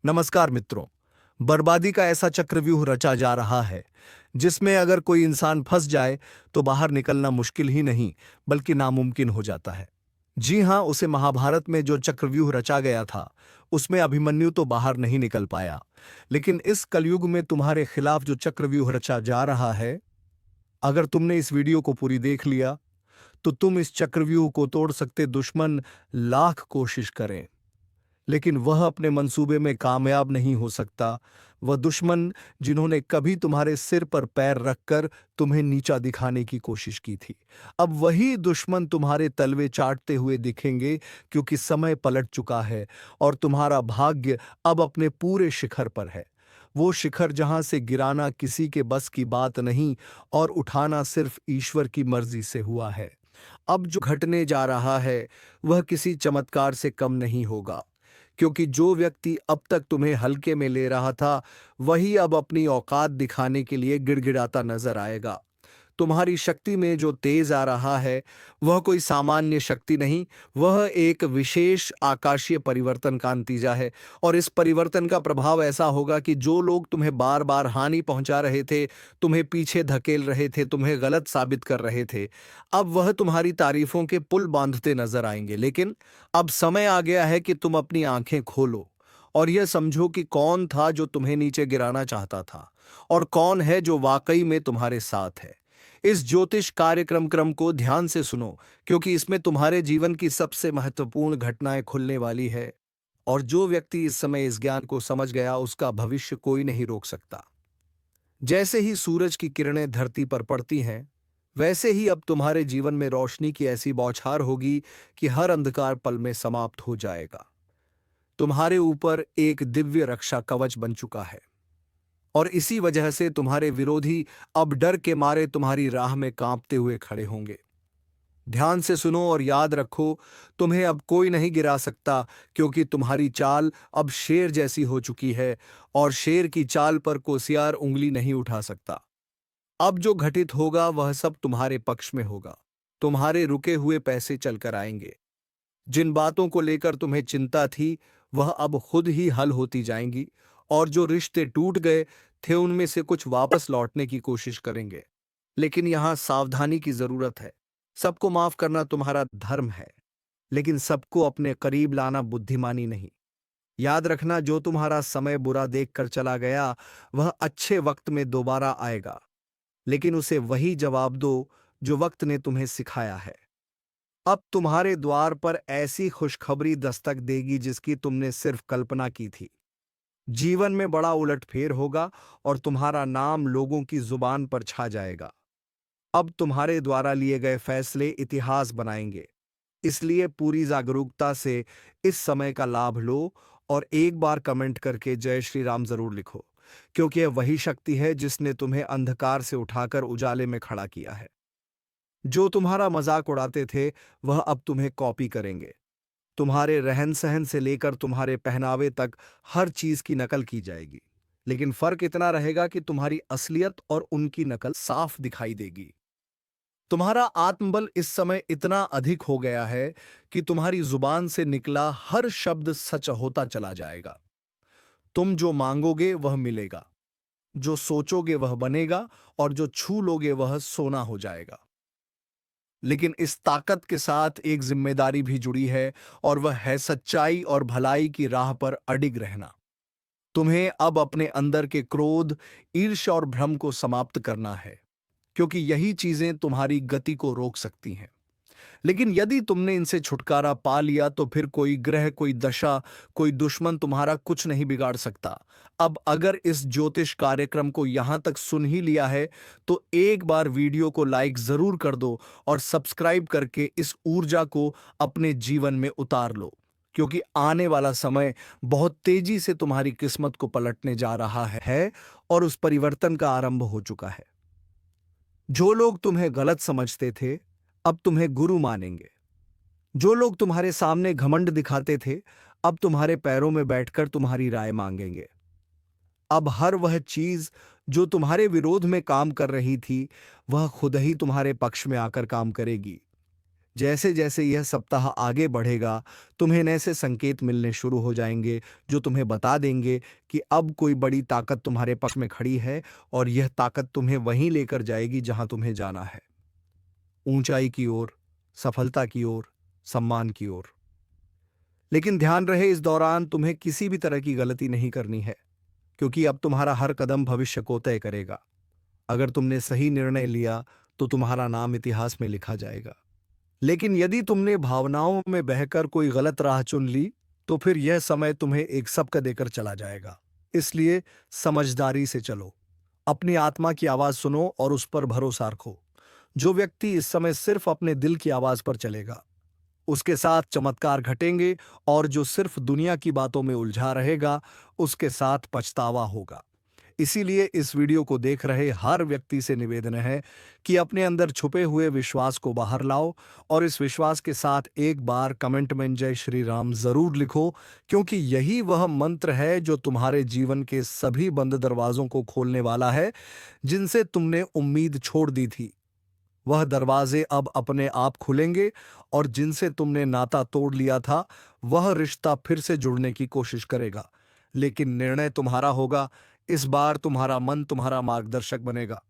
नमस्कार मित्रों। बर्बादी का ऐसा चक्रव्यूह रचा जा रहा है जिसमें अगर कोई इंसान फंस जाए तो बाहर निकलना मुश्किल ही नहीं बल्कि नामुमकिन हो जाता है। जी हां, उसे महाभारत में जो चक्रव्यूह रचा गया था उसमें अभिमन्यु तो बाहर नहीं निकल पाया, लेकिन इस कलयुग में तुम्हारे खिलाफ जो चक्रव्यूह रचा जा रहा है, अगर तुमने इस वीडियो को पूरी देख लिया तो तुम इस चक्रव्यूह को तोड़ सकते। दुश्मन लाख कोशिश करें लेकिन वह अपने मंसूबे में कामयाब नहीं हो सकता। वह दुश्मन जिन्होंने कभी तुम्हारे सिर पर पैर रखकर तुम्हें नीचा दिखाने की कोशिश की थी, अब वही दुश्मन तुम्हारे तलवे चाटते हुए दिखेंगे, क्योंकि समय पलट चुका है और तुम्हारा भाग्य अब अपने पूरे शिखर पर है। वो शिखर जहां से गिराना किसी के बस की बात नहीं और उठाना सिर्फ ईश्वर की मर्जी से हुआ है। अब जो घटने जा रहा है वह किसी चमत्कार से कम नहीं होगा, क्योंकि जो व्यक्ति अब तक तुम्हें हल्के में ले रहा था वही अब अपनी औकात दिखाने के लिए गिड़गिड़ाता नजर आएगा। तुम्हारी शक्ति में जो तेज आ रहा है वह कोई सामान्य शक्ति नहीं, वह एक विशेष आकाशीय परिवर्तन का नतीजा है। और इस परिवर्तन का प्रभाव ऐसा होगा कि जो लोग तुम्हें बार बार हानि पहुंचा रहे थे, तुम्हें पीछे धकेल रहे थे, तुम्हें गलत साबित कर रहे थे, अब वह तुम्हारी तारीफों के पुल बांधते नजर आएंगे। लेकिन अब समय आ गया है कि तुम अपनी आंखें खोलो और यह समझो कि कौन था जो तुम्हें नीचे गिराना चाहता था और कौन है जो वाकई में तुम्हारे साथ है। इस ज्योतिष कार्यक्रम को ध्यान से सुनो, क्योंकि इसमें तुम्हारे जीवन की सबसे महत्वपूर्ण घटनाएं खुलने वाली है। और जो व्यक्ति इस समय इस ज्ञान को समझ गया उसका भविष्य कोई नहीं रोक सकता। जैसे ही सूरज की किरणें धरती पर पड़ती हैं, वैसे ही अब तुम्हारे जीवन में रोशनी की ऐसी बौछार होगी कि हर अंधकार पल में समाप्त हो जाएगा। तुम्हारे ऊपर एक दिव्य रक्षा कवच बन चुका है और इसी वजह से तुम्हारे विरोधी अब डर के मारे तुम्हारी राह में कांपते हुए खड़े होंगे। ध्यान से सुनो और याद रखो, तुम्हें अब कोई नहीं गिरा सकता, क्योंकि तुम्हारी चाल अब शेर जैसी हो चुकी है और शेर की चाल पर कोसियार उंगली नहीं उठा सकता। अब जो घटित होगा वह सब तुम्हारे पक्ष में होगा। तुम्हारे रुके हुए पैसे चलकर आएंगे। जिन बातों को लेकर तुम्हें चिंता थी वह अब खुद ही हल होती जाएंगी, और जो रिश्ते टूट गए थे उनमें से कुछ वापस लौटने की कोशिश करेंगे। लेकिन यहां सावधानी की जरूरत है। सबको माफ करना तुम्हारा धर्म है, लेकिन सबको अपने करीब लाना बुद्धिमानी नहीं। याद रखना, जो तुम्हारा समय बुरा देखकर चला गया वह अच्छे वक्त में दोबारा आएगा, लेकिन उसे वही जवाब दो जो वक्त ने तुम्हें सिखाया है। अब तुम्हारे द्वार पर ऐसी खुशखबरी दस्तक देगी जिसकी तुमने सिर्फ कल्पना की थी। जीवन में बड़ा उलटफेर होगा और तुम्हारा नाम लोगों की जुबान पर छा जाएगा। अब तुम्हारे द्वारा लिए गए फैसले इतिहास बनाएंगे। इसलिए पूरी जागरूकता से इस समय का लाभ लो और एक बार कमेंट करके जय श्री राम जरूर लिखो, क्योंकि यह वही शक्ति है जिसने तुम्हें अंधकार से उठाकर उजाले में खड़ा किया है। जो तुम्हारा मजाक उड़ाते थे वह अब तुम्हें कॉपी करेंगे। तुम्हारे रहन सहन से लेकर तुम्हारे पहनावे तक हर चीज की नकल की जाएगी, लेकिन फर्क इतना रहेगा कि तुम्हारी असलियत और उनकी नकल साफ दिखाई देगी। तुम्हारा आत्मबल इस समय इतना अधिक हो गया है कि तुम्हारी जुबान से निकला हर शब्द सच होता चला जाएगा। तुम जो मांगोगे वह मिलेगा, जो सोचोगे वह बनेगा और जो छू लोगे वह सोना हो जाएगा। लेकिन इस ताकत के साथ एक जिम्मेदारी भी जुड़ी है, और वह है सच्चाई और भलाई की राह पर अडिग रहना। तुम्हें अब अपने अंदर के क्रोध, ईर्ष्या और भ्रम को समाप्त करना है, क्योंकि यही चीजें तुम्हारी गति को रोक सकती हैं। लेकिन यदि तुमने इनसे छुटकारा पा लिया तो फिर कोई ग्रह, कोई दशा, कोई दुश्मन तुम्हारा कुछ नहीं बिगाड़ सकता। अब अगर इस ज्योतिष कार्यक्रम को यहां तक सुन ही लिया है तो एक बार वीडियो को लाइक जरूर कर दो और सब्सक्राइब करके इस ऊर्जा को अपने जीवन में उतार लो, क्योंकि आने वाला समय बहुत तेजी से तुम्हारी किस्मत को पलटने जा रहा है और उस परिवर्तन का आरंभ हो चुका है। जो लोग तुम्हें गलत समझते थे अब तुम्हें गुरु मानेंगे। जो लोग तुम्हारे सामने घमंड दिखाते थे अब तुम्हारे पैरों में बैठकर तुम्हारी राय मांगेंगे। अब हर वह चीज जो तुम्हारे विरोध में काम कर रही थी वह खुद ही तुम्हारे पक्ष में आकर काम करेगी। जैसे जैसे यह सप्ताह आगे बढ़ेगा, तुम्हें ऐसे संकेत मिलने शुरू हो जाएंगे जो तुम्हें बता देंगे कि अब कोई बड़ी ताकत तुम्हारे पक्ष में खड़ी है और यह ताकत तुम्हें वहीं लेकर जाएगी जहां तुम्हें जाना है, ऊंचाई की ओर, सफलता की ओर, सम्मान की ओर। लेकिन ध्यान रहे, इस दौरान तुम्हें किसी भी तरह की गलती नहीं करनी है, क्योंकि अब तुम्हारा हर कदम भविष्य को तय करेगा। अगर तुमने सही निर्णय लिया तो तुम्हारा नाम इतिहास में लिखा जाएगा। लेकिन यदि तुमने भावनाओं में बहकर कोई गलत राह चुन ली, तो फिर यह समय तुम्हें एक सबक देकर चला जाएगा। इसलिए समझदारी से चलो, अपनी आत्मा की आवाज सुनो और उस पर भरोसा रखो। जो व्यक्ति इस समय सिर्फ अपने दिल की आवाज पर चलेगा, उसके साथ चमत्कार घटेंगे, और जो सिर्फ दुनिया की बातों में उलझा रहेगा, उसके साथ पछतावा होगा। इसीलिए इस वीडियो को देख रहे हर व्यक्ति से निवेदन है कि अपने अंदर छुपे हुए विश्वास को बाहर लाओ, और इस विश्वास के साथ एक बार कमेंट में जय श्री राम जरूर लिखो, क्योंकि यही वह मंत्र है जो तुम्हारे जीवन के सभी बंद दरवाजों को खोलने वाला है, जिनसे तुमने उम्मीद छोड़ दी थी। वह दरवाजे अब अपने आप खुलेंगे, और जिनसे तुमने नाता तोड़ लिया था, वह रिश्ता फिर से जुड़ने की कोशिश करेगा। लेकिन निर्णय तुम्हारा होगा। इस बार तुम्हारा मन तुम्हारा मार्गदर्शक बनेगा,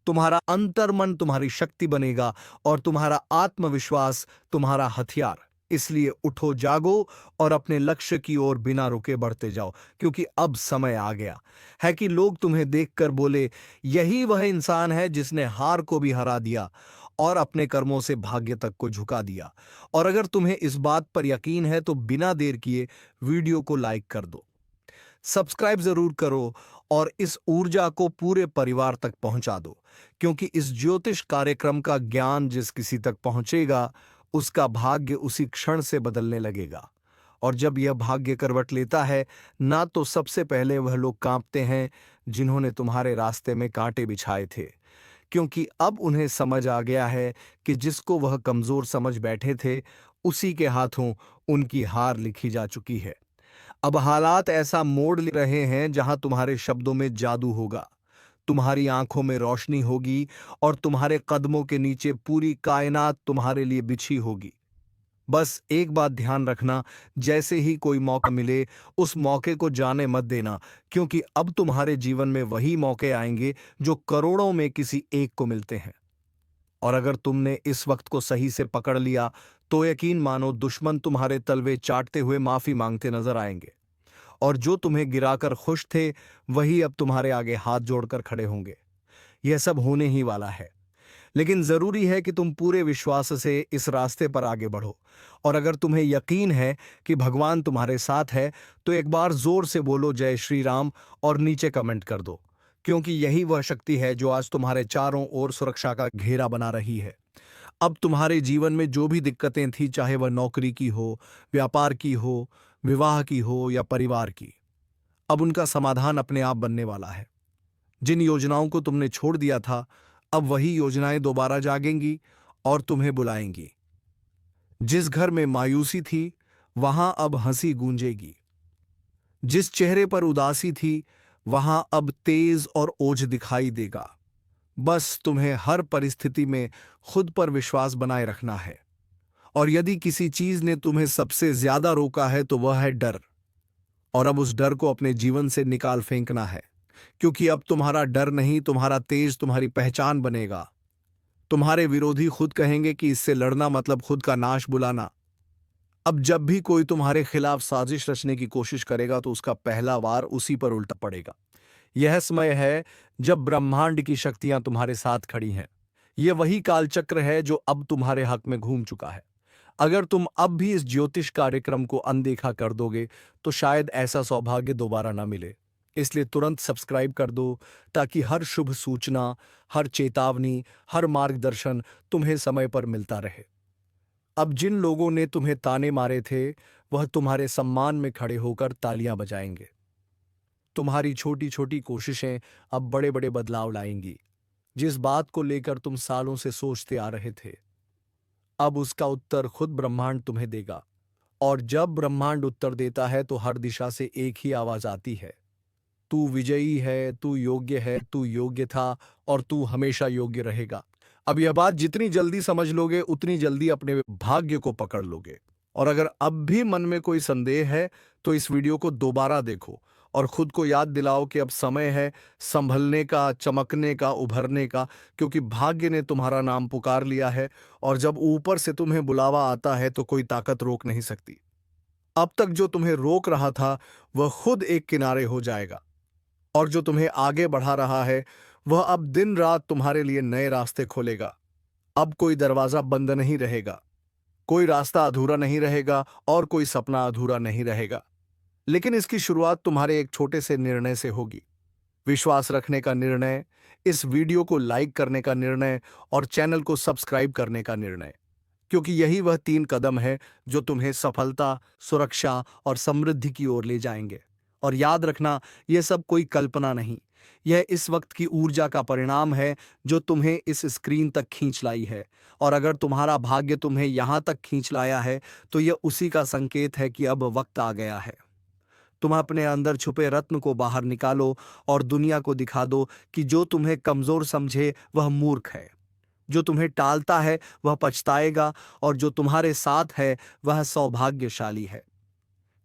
तुम्हारा अंतर्मन तुम्हारी शक्ति बनेगा, और तुम्हारा आत्मविश्वास तुम्हारा हथियार। इसलिए उठो, जागो और अपने लक्ष्य की ओर बिना रुके बढ़ते जाओ, क्योंकि अब समय आ गया है कि लोग तुम्हें देखकर बोले, यही वह इंसान है जिसने हार को भी हरा दिया और अपने कर्मों से भाग्य तक को झुका दिया। और अगर तुम्हें इस बात पर यकीन है तो बिना देर किए वीडियो को लाइक कर दो, सब्सक्राइब जरूर करो, और इस ऊर्जा को पूरे परिवार तक पहुंचा दो, क्योंकि इस ज्योतिष कार्यक्रम का ज्ञान जिस किसी तक पहुंचेगा, उसका भाग्य उसी क्षण से बदलने लगेगा। और जब यह भाग्य करवट लेता है, ना तो सबसे पहले वह लोग कांपते हैं जिन्होंने तुम्हारे रास्ते में कांटे बिछाए थे, क्योंकि अब उन्हें समझ आ गया है कि जिसको वह कमजोर समझ बैठे थे, उसी के हाथों उनकी हार लिखी जा चुकी है। अब हालात ऐसा मोड़ ले रहे हैं जहां तुम्हारे शब्दों में जादू होगा, तुम्हारी आंखों में रोशनी होगी, और तुम्हारे कदमों के नीचे पूरी कायनात तुम्हारे लिए बिछी होगी। बस एक बात ध्यान रखना, जैसे ही कोई मौका मिले, उस मौके को जाने मत देना, क्योंकि अब तुम्हारे जीवन में वही मौके आएंगे जो करोड़ों में किसी एक को मिलते हैं। और अगर तुमने इस वक्त को सही से पकड़ लिया, तो यकीन मानो दुश्मन तुम्हारे तलवे चाटते हुए माफी मांगते नजर आएंगे, और जो तुम्हें गिराकर खुश थे, वही अब तुम्हारे आगे हाथ जोड़कर खड़े होंगे। यह सब होने ही वाला है, लेकिन जरूरी है कि तुम पूरे विश्वास से इस रास्ते पर आगे बढ़ो। और अगर तुम्हें यकीन है कि भगवान तुम्हारे साथ है, तो एक बार जोर से बोलो जय श्री राम, और नीचे कमेंट कर दो, क्योंकि यही वह शक्ति है जो आज तुम्हारे चारों ओर सुरक्षा का घेरा बना रही है। अब तुम्हारे जीवन में जो भी दिक्कतें थी, चाहे वह नौकरी की हो, व्यापार की हो, विवाह की हो या परिवार की, अब उनका समाधान अपने आप बनने वाला है। जिन योजनाओं को तुमने छोड़ दिया था, अब वही योजनाएं दोबारा जागेंगी और तुम्हें बुलाएंगी। जिस घर में मायूसी थी, वहां अब हंसी गूंजेगी। जिस चेहरे पर उदासी थी, वहां अब तेज और ओज दिखाई देगा। बस तुम्हें हर परिस्थिति में खुद पर विश्वास बनाए रखना है। और यदि किसी चीज ने तुम्हें सबसे ज्यादा रोका है, तो वह है डर। और अब उस डर को अपने जीवन से निकाल फेंकना है, क्योंकि अब तुम्हारा डर नहीं, तुम्हारा तेज तुम्हारी पहचान बनेगा। तुम्हारे विरोधी खुद कहेंगे कि इससे लड़ना मतलब खुद का नाश बुलाना। अब जब भी कोई तुम्हारे खिलाफ साजिश रचने की कोशिश करेगा, तो उसका पहला वार उसी पर उल्टा पड़ेगा। यह समय है जब ब्रह्मांड की शक्तियां तुम्हारे साथ खड़ी हैं। यह वही कालचक्र है जो अब तुम्हारे हक में घूम चुका है। अगर तुम अब भी इस ज्योतिष कार्यक्रम को अनदेखा कर दोगे, तो शायद ऐसा सौभाग्य दोबारा ना मिले। इसलिए तुरंत सब्सक्राइब कर दो, ताकि हर शुभ सूचना, हर चेतावनी, हर मार्गदर्शन तुम्हें समय पर मिलता रहे। अब जिन लोगों ने तुम्हें ताने मारे थे, वह तुम्हारे सम्मान में खड़े होकर तालियां बजाएंगे। तुम्हारी छोटी छोटी कोशिशें अब बड़े बड़े बदलाव लाएंगी। जिस बात को लेकर तुम सालों से सोचते आ रहे थे, अब उसका उत्तर खुद ब्रह्मांड तुम्हें देगा। और जब ब्रह्मांड उत्तर देता है, तो हर दिशा से एक ही आवाज आती है, तू विजयी है, तू योग्य है, तू योग्य था, और तू हमेशा योग्य रहेगा। अब यह बात जितनी जल्दी समझ लोगे उतनी जल्दी अपने भाग्य को पकड़ लोगे। और अगर अब भी मन में कोई संदेह है तो इस वीडियो को दोबारा देखो और खुद को याद दिलाओ कि अब समय है संभलने का, चमकने का, उभरने का, क्योंकि भाग्य ने तुम्हारा नाम पुकार लिया है। और जब ऊपर से तुम्हें बुलावा आता है तो कोई ताकत रोक नहीं सकती। अब तक जो तुम्हें रोक रहा था वह खुद एक किनारे हो जाएगा, और जो तुम्हें आगे बढ़ा रहा है वह अब दिन रात तुम्हारे लिए नए रास्ते खोलेगा। अब कोई दरवाजा बंद नहीं रहेगा, कोई रास्ता अधूरा नहीं रहेगा और कोई सपना अधूरा नहीं रहेगा। लेकिन इसकी शुरुआत तुम्हारे एक छोटे से निर्णय से होगी। विश्वास रखने का निर्णय, इस वीडियो को लाइक करने का निर्णय और चैनल को सब्सक्राइब करने का निर्णय, क्योंकि यही वह 3 कदम है जो तुम्हें सफलता, सुरक्षा और समृद्धि की ओर ले जाएंगे। और याद रखना, यह सब कोई कल्पना नहीं, यह इस वक्त की ऊर्जा का परिणाम है जो तुम्हें इस स्क्रीन तक खींच लाई है। और अगर तुम्हारा भाग्य तुम्हें यहां तक खींच लाया है तो यह उसी का संकेत है कि अब वक्त आ गया है। तुम अपने अंदर छुपे रत्न को बाहर निकालो और दुनिया को दिखा दो कि जो तुम्हें कमजोर समझे वह मूर्ख है, जो तुम्हें टालता है वह पछताएगा, और जो तुम्हारे साथ है वह सौभाग्यशाली है।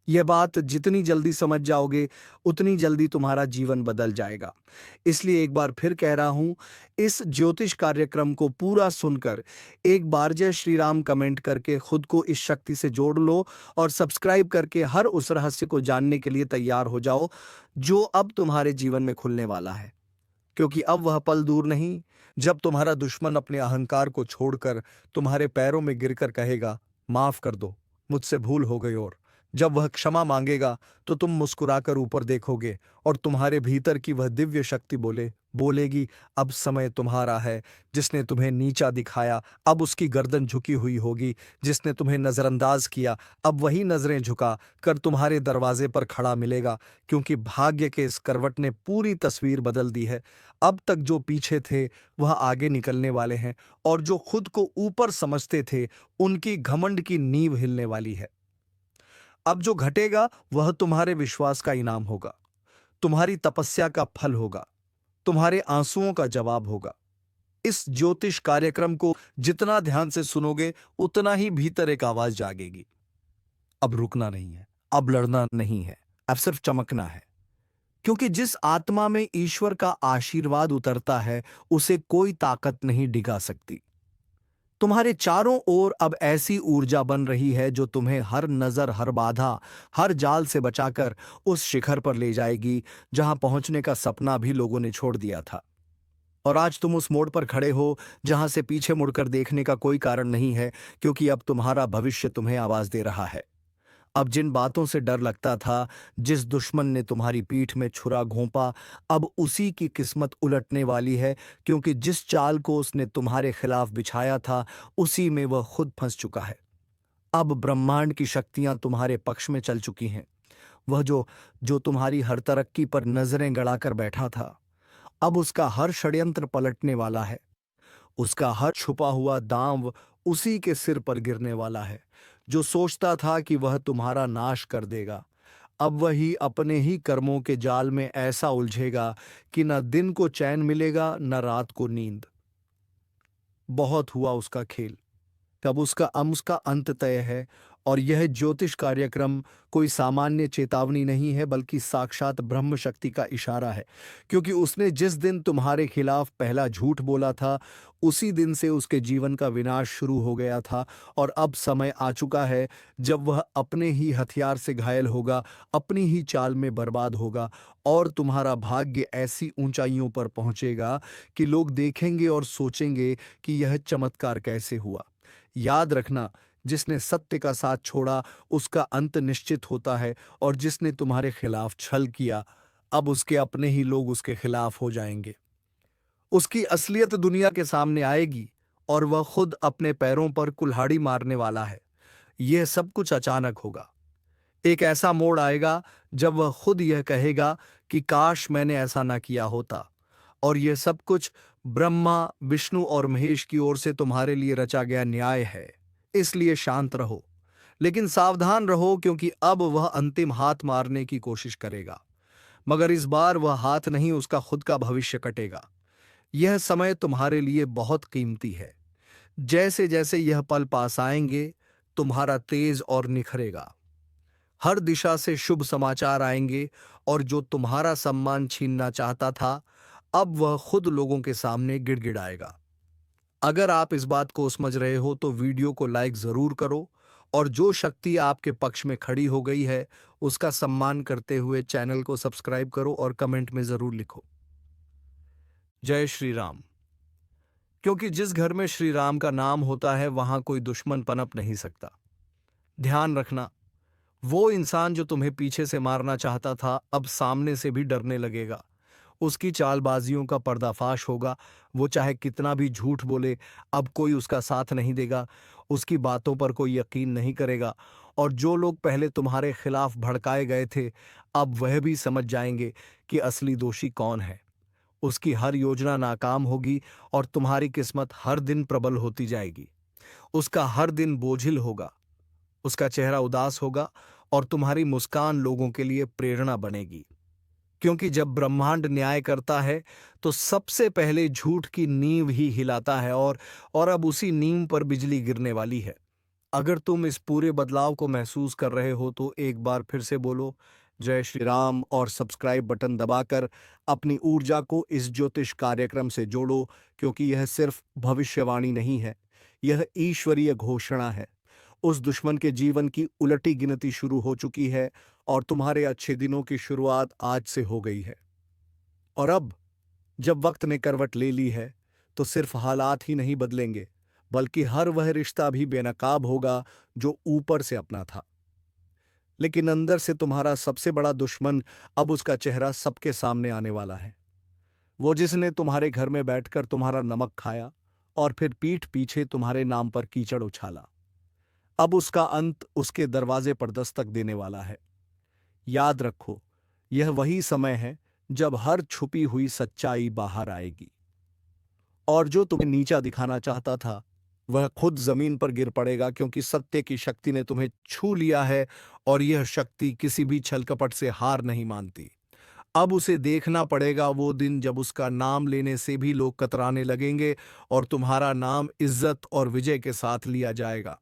यह बात जितनी जल्दी समझ जाओगे उतनी जल्दी तुम्हारा जीवन बदल जाएगा। इसलिए एक बार फिर कह रहा हूं, इस ज्योतिष कार्यक्रम को पूरा सुनकर एक बार जय श्री राम कमेंट करके खुद को इस शक्ति से जोड़ लो और सब्सक्राइब करके हर उस रहस्य को जानने के लिए तैयार हो जाओ जो अब तुम्हारे जीवन में खुलने वाला है। क्योंकि अब वह पल दूर नहीं जब तुम्हारा दुश्मन अपने अहंकार को छोड़कर तुम्हारे पैरों में गिरकर कहेगा, माफ कर दो, मुझसे भूल हो गई। और जब वह क्षमा मांगेगा तो तुम मुस्कुराकर ऊपर देखोगे और तुम्हारे भीतर की वह दिव्य शक्ति बोलेगी, अब समय तुम्हारा है। जिसने तुम्हें नीचा दिखाया अब उसकी गर्दन झुकी हुई होगी, जिसने तुम्हें नजरअंदाज किया अब वही नजरें झुका कर तुम्हारे दरवाजे पर खड़ा मिलेगा, क्योंकि भाग्य के इस करवट ने पूरी तस्वीर बदल दी है। अब तक जो पीछे थे वह आगे निकलने वाले हैं, और जो खुद को ऊपर समझते थे उनकी घमंड की नींव हिलने वाली है। अब जो घटेगा वह तुम्हारे विश्वास का इनाम होगा, तुम्हारी तपस्या का फल होगा, तुम्हारे आंसुओं का जवाब होगा। इस ज्योतिष कार्यक्रम को जितना ध्यान से सुनोगे उतना ही भीतर एक आवाज जागेगी, अब रुकना नहीं है, अब लड़ना नहीं है, अब सिर्फ चमकना है। क्योंकि जिस आत्मा में ईश्वर का आशीर्वाद उतरता है उसे कोई ताकत नहीं डिगा सकती। तुम्हारे चारों ओर अब ऐसी ऊर्जा बन रही है जो तुम्हें हर नजर, हर बाधा, हर जाल से बचाकर उस शिखर पर ले जाएगी जहां पहुंचने का सपना भी लोगों ने छोड़ दिया था। और आज तुम उस मोड़ पर खड़े हो जहां से पीछे मुड़कर देखने का कोई कारण नहीं है, क्योंकि अब तुम्हारा भविष्य तुम्हें आवाज दे रहा है। अब जिन बातों से डर लगता था, जिस दुश्मन ने तुम्हारी पीठ में छुरा घोंपा, अब उसी की किस्मत उलटने वाली है, क्योंकि जिस चाल को उसने तुम्हारे खिलाफ बिछाया था उसी में वह खुद फंस चुका है। अब ब्रह्मांड की शक्तियां तुम्हारे पक्ष में चल चुकी हैं। वह जो जो तुम्हारी हर तरक्की पर नजरें गड़ाकर बैठा था, अब उसका हर षड्यंत्र पलटने वाला है। उसका हर छुपा हुआ दांव उसी के सिर पर गिरने वाला है। जो सोचता था कि वह तुम्हारा नाश कर देगा, अब वही अपने ही कर्मों के जाल में ऐसा उलझेगा कि न दिन को चैन मिलेगा न रात को नींद। बहुत हुआ उसका खेल, कब उसका अंत तय है। और यह ज्योतिष कार्यक्रम कोई सामान्य चेतावनी नहीं है, बल्कि साक्षात ब्रह्म शक्ति का इशारा है। क्योंकि उसने जिस दिन तुम्हारे खिलाफ पहला झूठ बोला था उसी दिन से उसके जीवन का विनाश शुरू हो गया था। और अब समय आ चुका है जब वह अपने ही हथियार से घायल होगा, अपनी ही चाल में बर्बाद होगा, और तुम्हारा भाग्य ऐसी ऊंचाइयों पर पहुंचेगा कि लोग देखेंगे और सोचेंगे कि यह चमत्कार कैसे हुआ। याद रखना, जिसने सत्य का साथ छोड़ा उसका अंत निश्चित होता है, और जिसने तुम्हारे खिलाफ छल किया अब उसके अपने ही लोग उसके खिलाफ हो जाएंगे। उसकी असलियत दुनिया के सामने आएगी और वह खुद अपने पैरों पर कुल्हाड़ी मारने वाला है। यह सब कुछ अचानक होगा। एक ऐसा मोड़ आएगा जब वह खुद यह कहेगा कि काश मैंने ऐसा ना किया होता। और यह सब कुछ ब्रह्मा, विष्णु और महेश की ओर से तुम्हारे लिए रचा गया न्याय है। इसलिए शांत रहो, लेकिन सावधान रहो, क्योंकि अब वह अंतिम हाथ मारने की कोशिश करेगा। मगर इस बार वह हाथ नहीं, उसका खुद का भविष्य कटेगा। यह समय तुम्हारे लिए बहुत कीमती है। जैसे जैसे यह पल पास आएंगे, तुम्हारा तेज और निखरेगा। हर दिशा से शुभ समाचार आएंगे, और जो तुम्हारा सम्मान छीनना चाहता था, अब वह खुद लोगों के सामने गिड़गिड़ाएगा। अगर आप इस बात को समझ रहे हो तो वीडियो को लाइक जरूर करो, और जो शक्ति आपके पक्ष में खड़ी हो गई है उसका सम्मान करते हुए चैनल को सब्सक्राइब करो और कमेंट में जरूर लिखो, जय श्री राम। क्योंकि जिस घर में श्री राम का नाम होता है वहां कोई दुश्मन पनप नहीं सकता। ध्यान रखना, वो इंसान जो तुम्हें पीछे से मारना चाहता था अब सामने से भी डरने लगेगा। उसकी चालबाजियों का पर्दाफाश होगा। वो चाहे कितना भी झूठ बोले, अब कोई उसका साथ नहीं देगा, उसकी बातों पर कोई यकीन नहीं करेगा। और जो लोग पहले तुम्हारे खिलाफ भड़काए गए थे, अब वह भी समझ जाएंगे कि असली दोषी कौन है। उसकी हर योजना नाकाम होगी और तुम्हारी किस्मत हर दिन प्रबल होती जाएगी। उसका हर दिन बोझिल होगा, उसका चेहरा उदास होगा, और तुम्हारी मुस्कान लोगों के लिए प्रेरणा बनेगी। क्योंकि जब ब्रह्मांड न्याय करता है तो सबसे पहले झूठ की नींव ही हिलाता है, और अब उसी नींव पर बिजली गिरने वाली है। अगर तुम इस पूरे बदलाव को महसूस कर रहे हो तो एक बार फिर से बोलो, जय श्री राम, और सब्सक्राइब बटन दबाकर अपनी ऊर्जा को इस ज्योतिष कार्यक्रम से जोड़ो। क्योंकि यह सिर्फ भविष्यवाणी नहीं है, यह ईश्वरीय घोषणा है। उस दुश्मन के जीवन की उलटी गिनती शुरू हो चुकी है, और तुम्हारे अच्छे दिनों की शुरुआत आज से हो गई है। और अब जब वक्त ने करवट ले ली है, तो सिर्फ हालात ही नहीं बदलेंगे, बल्कि हर वह रिश्ता भी बेनकाब होगा जो ऊपर से अपना था, लेकिन अंदर से तुम्हारा सबसे बड़ा दुश्मन, अब उसका चेहरा सबके सामने आने वाला है। वो जिसने तुम्हारे घर में बैठकर तुम्हारा नमक खाया और फिर पीठ पीछे तुम्हारे नाम पर कीचड़ उछाला, अब उसका अंत उसके दरवाजे पर दस्तक देने वाला है। याद रखो, यह वही समय है जब हर छुपी हुई सच्चाई बाहर आएगी, और जो तुम्हें नीचा दिखाना चाहता था वह खुद जमीन पर गिर पड़ेगा। क्योंकि सत्य की शक्ति ने तुम्हें छू लिया है, और यह शक्ति किसी भी छलकपट से हार नहीं मानती। अब उसे देखना पड़ेगा वो दिन जब उसका नाम लेने से भी लोग कतराने लगेंगे, और तुम्हारा नाम इज्जत और विजय के साथ लिया जाएगा।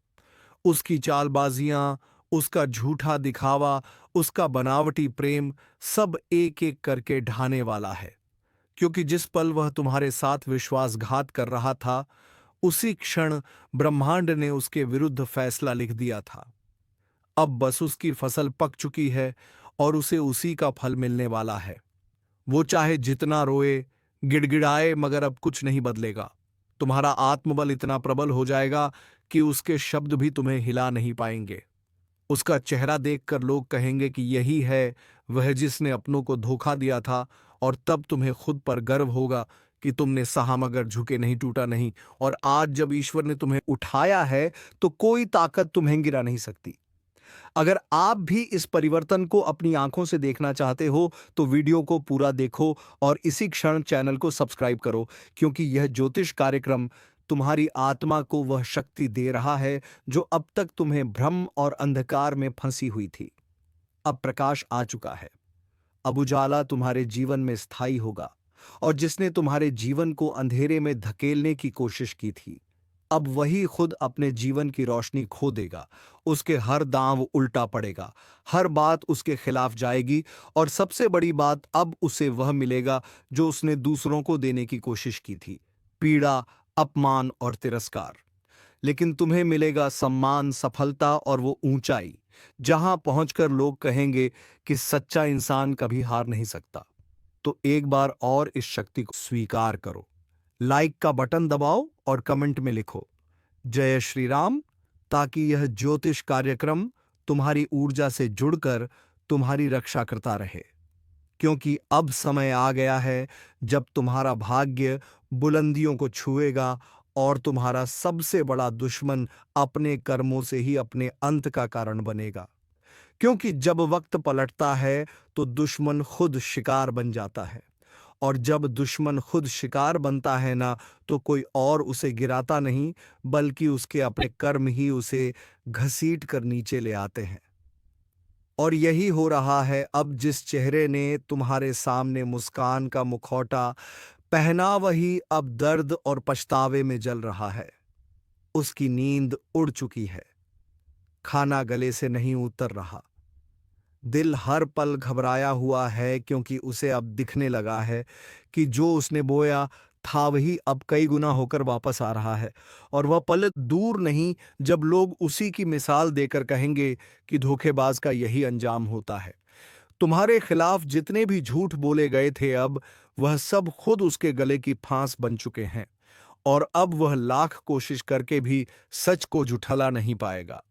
उसकी चालबाजियां, उसका झूठा दिखावा, उसका बनावटी प्रेम, सब एक एक करके ढाने वाला है। क्योंकि जिस पल वह तुम्हारे साथ विश्वासघात कर रहा था, उसी क्षण ब्रह्मांड ने उसके विरुद्ध फैसला लिख दिया था। अब बस उसकी फसल पक चुकी है, और उसे उसी का फल मिलने वाला है। वो चाहे जितना रोए, गिड़गिड़ाए, मगर अब कुछ नहीं बदलेगा। तुम्हारा आत्मबल इतना प्रबल हो जाएगा कि उसके शब्द भी तुम्हें हिला नहीं पाएंगे। उसका चेहरा देखकर लोग कहेंगे कि यही है वह जिसने अपनों को धोखा दिया था, और तब तुम्हें खुद पर गर्व होगा कि तुमने सहा मगर झुके नहीं, टूटा नहीं। और आज जब ईश्वर ने तुम्हें उठाया है तो कोई ताकत तुम्हें गिरा नहीं सकती। अगर आप भी इस परिवर्तन को अपनी आंखों से देखना चाहते हो तो वीडियो को पूरा देखो, और इसी क्षण चैनल को सब्सक्राइब करो। क्योंकि यह ज्योतिष कार्यक्रम तुम्हारी आत्मा को वह शक्ति दे रहा है जो अब तक तुम्हें भ्रम और अंधकार में फंसी हुई थी। अब प्रकाश आ चुका है। अब उजाला तुम्हारे जीवन में स्थायी होगा, और जिसने तुम्हारे जीवन को अंधेरे में धकेलने की कोशिश की थी, अब वही खुद अपने जीवन की रोशनी खो देगा। उसके हर दांव उल्टा पड़ेगा, हर बात उसके खिलाफ जाएगी, और सबसे बड़ी बात, अब उसे वह मिलेगा जो उसने दूसरों को देने की कोशिश की थी, पीड़ा, अपमान और तिरस्कार। लेकिन तुम्हें मिलेगा सम्मान, सफलता और वो ऊंचाई जहां पहुंचकर लोग कहेंगे कि सच्चा इंसान कभी हार नहीं सकता। तो एक बार और इस शक्ति को स्वीकार करो। लाइक का बटन दबाओ और कमेंट में लिखो, जय श्री राम, ताकि यह ज्योतिष कार्यक्रम तुम्हारी ऊर्जा से जुड़कर तुम्हारी रक्षा करता रहे। क्योंकि अब समय आ गया है जब तुम्हारा भाग्य बुलंदियों को छुएगा, और तुम्हारा सबसे बड़ा दुश्मन अपने कर्मों से ही अपने अंत का कारण बनेगा। क्योंकि जब वक्त पलटता है तो दुश्मन खुद शिकार बन जाता है, और जब दुश्मन खुद शिकार बनता है ना, तो कोई और उसे गिराता नहीं, बल्कि उसके अपने कर्म ही उसे घसीट कर नीचे ले आते हैं। और यही हो रहा है अब। जिस चेहरे ने तुम्हारे सामने मुस्कान का मुखौटा पहना वही अब दर्द और पछतावे में जल रहा है। उसकी नींद उड़ चुकी है, खाना गले से नहीं उतर रहा। दिल हर पल घबराया हुआ है क्योंकि उसे अब दिखने लगा है कि जो उसने बोया था वही अब कई गुना होकर वापस आ रहा है। और वह पल दूर नहीं जब लोग उसी की मिसाल देकर कहेंगे कि धोखेबाज का यही अंजाम होता है। तुम्हारे खिलाफ जितने भी झूठ बोले गए थे, अब वह सब खुद उसके गले की फांस बन चुके हैं। और अब वह लाख कोशिश करके भी सच को झुठला नहीं पाएगा,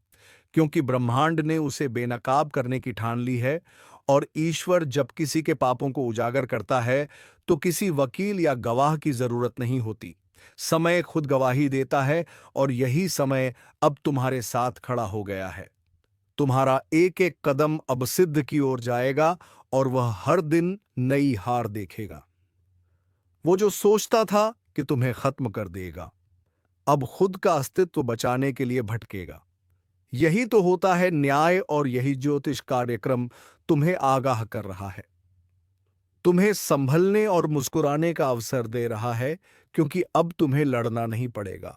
क्योंकि ब्रह्मांड ने उसे बेनकाब करने की ठान ली है। और ईश्वर जब किसी के पापों को उजागर करता है तो किसी वकील या गवाह की जरूरत नहीं होती। समय खुद गवाही देता है, और यही समय अब तुम्हारे साथ खड़ा हो गया है। तुम्हारा एक एक कदम अब सिद्ध की ओर जाएगा, और वह हर दिन नई हार देखेगा। वो जो सोचता था कि तुम्हें खत्म कर देगा, अब खुद का अस्तित्व बचाने के लिए भटकेगा। यही तो होता है न्याय, और यही ज्योतिष कार्यक्रम तुम्हें आगाह कर रहा है, तुम्हें संभलने और मुस्कुराने का अवसर दे रहा है, क्योंकि अब तुम्हें लड़ना नहीं पड़ेगा।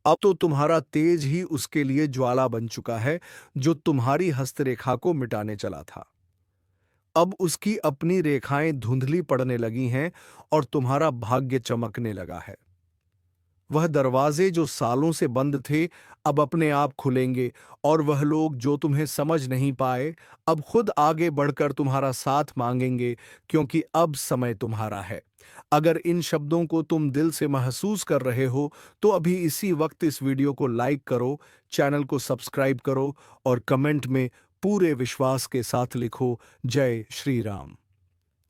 अब तो तुम्हारा तेज ही उसके लिए ज्वाला बन चुका है जो तुम्हारी हस्तरेखा को मिटाने चला था। अब उसकी अपनी रेखाएं धुंधली पड़ने लगी हैं, और तुम्हारा भाग्य चमकने लगा है। वह दरवाजे जो सालों से बंद थे अब अपने आप खुलेंगे, और वह लोग जो तुम्हें समझ नहीं पाए अब खुद आगे बढ़कर तुम्हारा साथ मांगेंगे, क्योंकि अब समय तुम्हारा है। अगर इन शब्दों को तुम दिल से महसूस कर रहे हो तो अभी इसी वक्त इस वीडियो को लाइक करो, चैनल को सब्सक्राइब करो, और कमेंट में पूरे विश्वास के साथ लिखो जय श्री राम,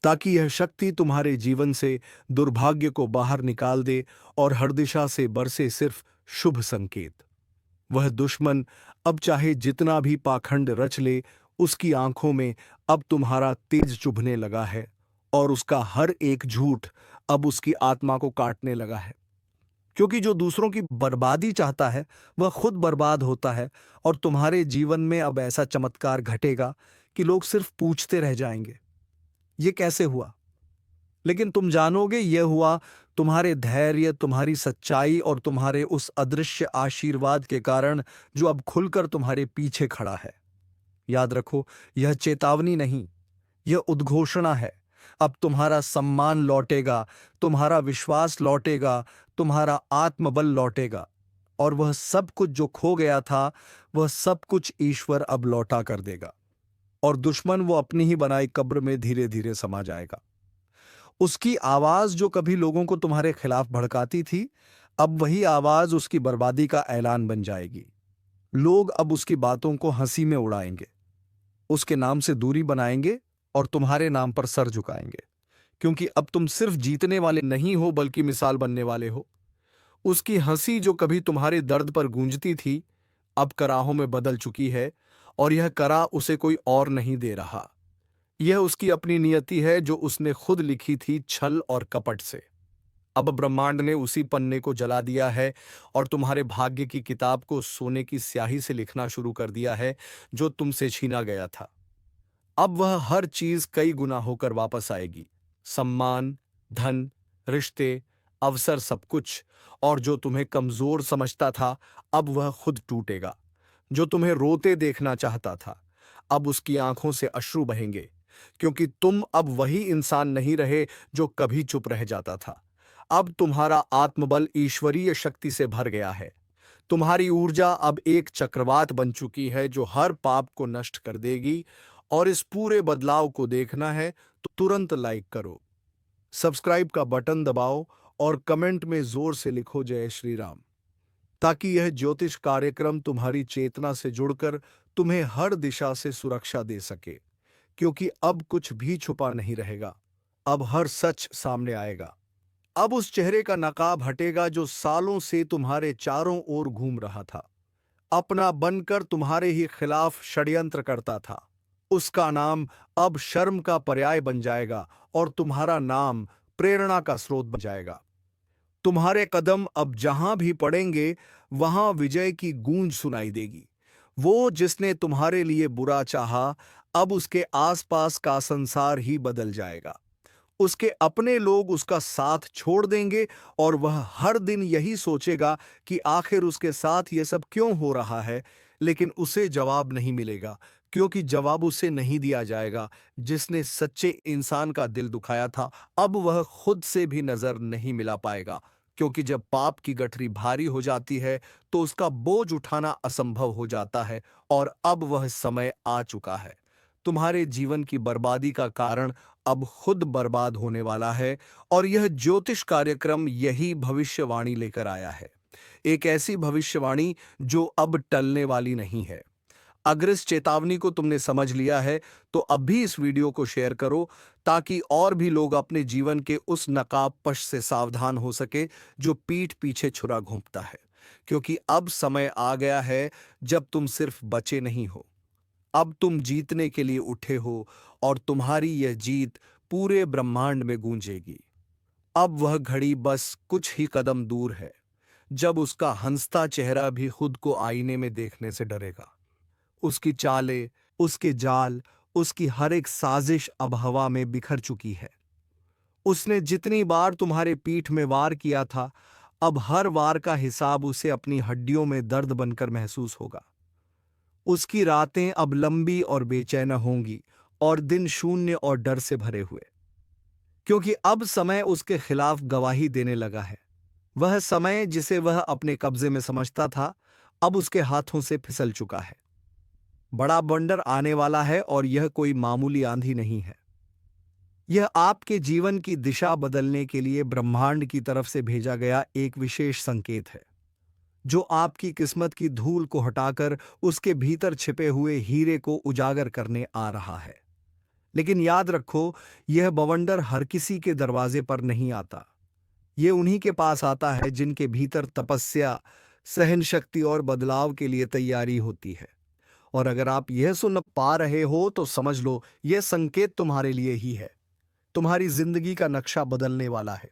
ताकि यह शक्ति तुम्हारे जीवन से दुर्भाग्य को बाहर निकाल दे और हर दिशा से बरसे सिर्फ शुभ संकेत। वह दुश्मन अब चाहे जितना भी पाखंड रच ले, उसकी आंखों में अब तुम्हारा तेज चुभने लगा है, और उसका हर एक झूठ अब उसकी आत्मा को काटने लगा है। क्योंकि जो दूसरों की बर्बादी चाहता है वह खुद बर्बाद होता है, और तुम्हारे जीवन में अब ऐसा चमत्कार घटेगा कि लोग सिर्फ पूछते रह जाएंगे, ये कैसे हुआ? लेकिन तुम जानोगे यह हुआ तुम्हारे धैर्य, तुम्हारी सच्चाई और तुम्हारे उस अदृश्य आशीर्वाद के कारण जो अब खुलकर तुम्हारे पीछे खड़ा है। याद रखो, यह चेतावनी नहीं, यह उद्घोषणा है। अब तुम्हारा सम्मान लौटेगा, तुम्हारा विश्वास लौटेगा, तुम्हारा आत्मबल लौटेगा, और वह सब कुछ जो खो गया था वह सब कुछ ईश्वर अब लौटा कर देगा। और दुश्मन वो अपनी ही बनाई कब्र में धीरे धीरे समा जाएगा। उसकी आवाज जो कभी लोगों को तुम्हारे खिलाफ भड़काती थी, अब वही आवाज उसकी बर्बादी का ऐलान बन जाएगी। लोग अब उसकी बातों को हंसी में उड़ाएंगे, उसके नाम से दूरी बनाएंगे और तुम्हारे नाम पर सर झुकाएंगे, क्योंकि अब तुम सिर्फ जीतने वाले नहीं हो बल्कि मिसाल बनने वाले हो। उसकी हंसी जो कभी तुम्हारे दर्द पर गूंजती थी अब कराहों में बदल चुकी है, और यह करा उसे कोई और नहीं दे रहा। यह उसकी अपनी नियति है जो उसने खुद लिखी थी छल और कपट से। अब ब्रह्मांड ने उसी पन्ने को जला दिया है और तुम्हारे भाग्य की किताब को सोने की स्याही से लिखना शुरू कर दिया है जो तुमसे छीना गया था। अब वह हर चीज कई गुना होकर वापस आएगी, सम्मान, धन, रिश्ते, अवसर, सब कुछ। और जो तुम्हें कमजोर समझता था अब वह खुद टूटेगा। जो तुम्हें रोते देखना चाहता था अब उसकी आंखों से अश्रु बहेंगे, क्योंकि तुम अब वही इंसान नहीं रहे जो कभी चुप रह जाता था। अब तुम्हारा आत्मबल ईश्वरीय शक्ति से भर गया है। तुम्हारी ऊर्जा अब एक चक्रवात बन चुकी है जो हर पाप को नष्ट कर देगी। और इस पूरे बदलाव को देखना है तो तुरंत लाइक करो, सब्सक्राइब का बटन दबाओ और कमेंट में जोर से लिखो जय श्री राम, ताकि यह ज्योतिष कार्यक्रम तुम्हारी चेतना से जुड़कर तुम्हें हर दिशा से सुरक्षा दे सके। क्योंकि अब कुछ भी छुपा नहीं रहेगा, अब हर सच सामने आएगा। अब उस चेहरे का नकाब हटेगा जो सालों से तुम्हारे चारों ओर घूम रहा था, अपना बनकर तुम्हारे ही खिलाफ षड्यंत्र करता था। उसका नाम अब शर्म का पर्याय बन जाएगा और तुम्हारा नाम प्रेरणा का स्रोत बन जाएगा। तुम्हारे कदम अब जहां भी पड़ेंगे वहां विजय की गूंज सुनाई देगी। वो जिसने तुम्हारे लिए बुरा चाहा अब उसके आसपास का संसार ही बदल जाएगा। उसके अपने लोग उसका साथ छोड़ देंगे और वह हर दिन यही सोचेगा कि आखिर उसके साथ ये सब क्यों हो रहा है, लेकिन उसे जवाब नहीं मिलेगा, क्योंकि जवाब उसे नहीं दिया जाएगा। जिसने सच्चे इंसान का दिल दुखाया था, अब वह खुद से भी नजर नहीं मिला पाएगा, क्योंकि जब पाप की गठरी भारी हो जाती है तो उसका बोझ उठाना असंभव हो जाता है, और अब वह समय आ चुका है। तुम्हारे जीवन की बर्बादी का कारण अब खुद बर्बाद होने वाला है, और यह ज्योतिष कार्यक्रम यही भविष्यवाणी लेकर आया है। एक ऐसी भविष्यवाणी जो अब टलने वाली नहीं है। अगर इस चेतावनी को तुमने समझ लिया है तो अब भी इस वीडियो को शेयर करो, ताकि और भी लोग अपने जीवन के उस नकाबपोश से सावधान हो सके जो पीठ पीछे छुरा घूंपता है। क्योंकि अब समय आ गया है जब तुम सिर्फ बचे नहीं हो, अब तुम जीतने के लिए उठे हो, और तुम्हारी यह जीत पूरे ब्रह्मांड में गूंजेगी। अब वह घड़ी बस कुछ ही कदम दूर है जब उसका हंसता चेहरा भी खुद को आईने में देखने से डरेगा। उसकी चालें, उसके जाल, उसकी हर एक साजिश अब हवा में बिखर चुकी है। उसने जितनी बार तुम्हारे पीठ में वार किया था, अब हर वार का हिसाब उसे अपनी हड्डियों में दर्द बनकर महसूस होगा। उसकी रातें अब लंबी और बेचैन होंगी, और दिन शून्य और डर से भरे हुए, क्योंकि अब समय उसके खिलाफ गवाही देने लगा है। वह समय जिसे वह अपने कब्जे में समझता था, अब उसके हाथों से फिसल चुका है। बड़ा बंडर आने वाला है, और यह कोई मामूली आंधी नहीं है। यह आपके जीवन की दिशा बदलने के लिए ब्रह्मांड की तरफ से भेजा गया एक विशेष संकेत है, जो आपकी किस्मत की धूल को हटाकर उसके भीतर छिपे हुए हीरे को उजागर करने आ रहा है। लेकिन याद रखो, यह बवंडर हर किसी के दरवाजे पर नहीं आता। ये उन्हीं के पास आता है जिनके भीतर तपस्या, सहन शक्ति और बदलाव के लिए तैयारी होती है। और अगर आप यह सुन पा रहे हो तो समझ लो, यह संकेत तुम्हारे लिए ही है। तुम्हारी जिंदगी का नक्शा बदलने वाला है,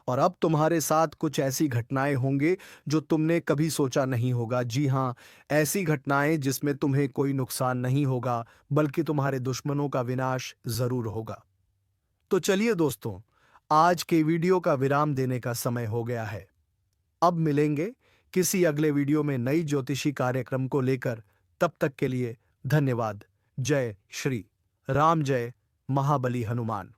और अब तुम्हारे साथ कुछ ऐसी घटनाएं होंगे जो तुमने कभी सोचा नहीं होगा। जी हाँ, ऐसी घटनाएं जिसमें तुम्हें कोई नुकसान नहीं होगा, बल्कि तुम्हारे दुश्मनों का विनाश जरूर होगा। तो चलिए दोस्तों, आज के वीडियो का विराम देने का समय हो गया है। अब मिलेंगे किसी अगले वीडियो में नई ज्योतिषी कार्यक्रम को लेकर। तब तक के लिए धन्यवाद। जय श्री राम, जय महाबली हनुमान।